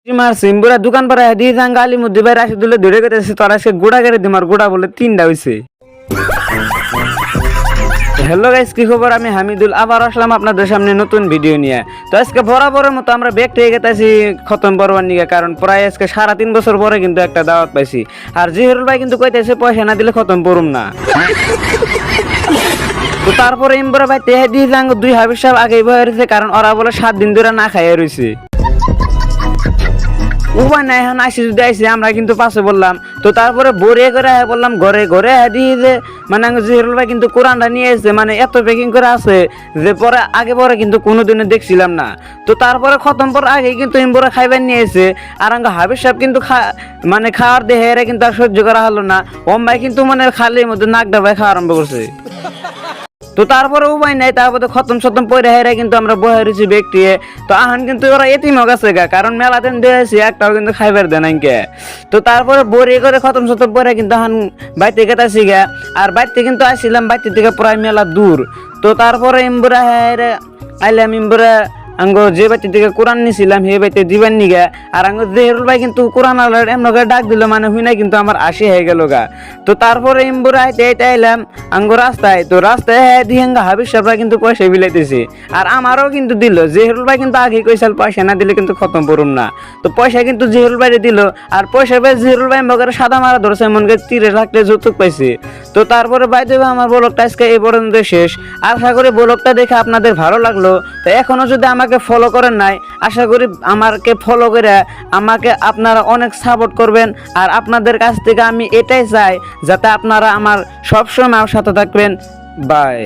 তোমার সিম্বুরা দোকান পাড়া দিয়ে যাঙ্গা আলী মধ্যে বাইরে আসে দিলে ধরে গেছে তোর আজকে গোড়া গেড়ে তোমার গোড়া বলে 3টা হয়েছে। হ্যালো গাইস, কি খবর? আমি হামিদুল আবার আসলাম আপনাদের সামনে নতুন ভিডিও নিয়ে। তো আজকে বরাবরের মতো আমরা ব্যাক হয়ে গেছি খতম পড়বার নিয়ে, কারণ প্রায় আজকে 3.5 বছর পরে কিন্তু একটা দাওয়াত পাইছি। আর জিহরুল ভাই কিন্তু কইতেছে পয়সা না দিলে খতম পড়ুম না। তো তারপরে ইমবরা ভাই তেহে দিয়ে যাঙ্গ 2 হাবিব সাহেব আগেই বয়ে রয়েছে, কারণ ওরা বলে 7 দিন ধরে না খাইয়ে রয়েছে। উপায় নাই, এখন আসি যদি আইসি আমরা কিন্তু পাশে বললাম। তো তারপরে বরে করে বললাম ঘরে ঘরে দিয়ে যে মানে জিহরুল ভাই কিন্তু কোরআনটা নিয়ে এসেছে, মানে এত প্যাকিং করে আছে যে পরে আগে পরে কিন্তু কোনোদিনও দেখছিলাম না। তো তারপরে খতম পর আগে কিন্তু ইমবরা খাইবার নিয়ে এসে আর হাবিব সাহেব কিন্তু মানে খাওয়ার দেহে এরা কিন্তু আর সহ্য করা হলো না। ওম ভাই কিন্তু মানে খালির মধ্যে নাক ডাবাই খাওয়া আরম্ভ করছে। তো তারপরে উপায় নাই, তারপরে খতম পরে হেরে কিন্তু আমরা বহে রয়েছি ব্যক্তিয়ে। তো আহান কিন্তু ওরা এতিম গেছে গা, কারণ মেলা দিন দিয়েছি একটাও কিন্তু খাইবার দেন কে। তো তারপরে বরে করে খতম পরে কিন্তু আহান বাইতে গেতাছি গা। আর বাইতে কিন্তু আসছিলাম বাইতে থেকে প্রায় মেলা দূর। তো তারপরে ইমবুরা হেরে আইলাম ইমবুরা আঙ্গ যে বাড়িতে থেকে কোরআন নিছিলাম সেই বাড়িতে দিবেন নিগা। আর আঙ্গ জিহরুল ভাই কিন্তু কোরআন আলার এমন ডাক দিল, মানে হুই না কিন্তু আমার আশি হয়ে গেল গা। তো তারপরে ইমবুরা আইতে আইলাম আঙ্গ রাস্তায়। তো রাস্তায় দিয়ে হাবিব সাহেবরা কিন্তু পয়সা বিলাইতেছে, আর আমারও কিন্তু দিল। জিহরুল ভাই কিন্তু আগে কইসাল পয়সা না দিলে কিন্তু খতম পড়ুম না। তো পয়সা কিন্তু জিহরুল ভাই দিল, আর পয়সা পাই জিহরুল ভাই মগের সাদা মারা ধরছে, এমনকি 30 লাখ টাকা যৌতুক পাইছে। তো তারপরে বাই দেবে আমার ব্লগটা আজকে এই পর্যন্ত শেষ। আশা করি ব্লগটা দেখে আপনাদের ভালো লাগলো। তো এখনো যদি আমাকে ফলো করেন নাই, আশা করি আমাকে ফলো করে আমাকে আপনারা অনেক সাপোর্ট করবেন। আর আপনাদের কাছ থেকে আমি এটাই চাই যাতে আপনারা আমার সবসময় আমার সাথে থাকবেন। বাই।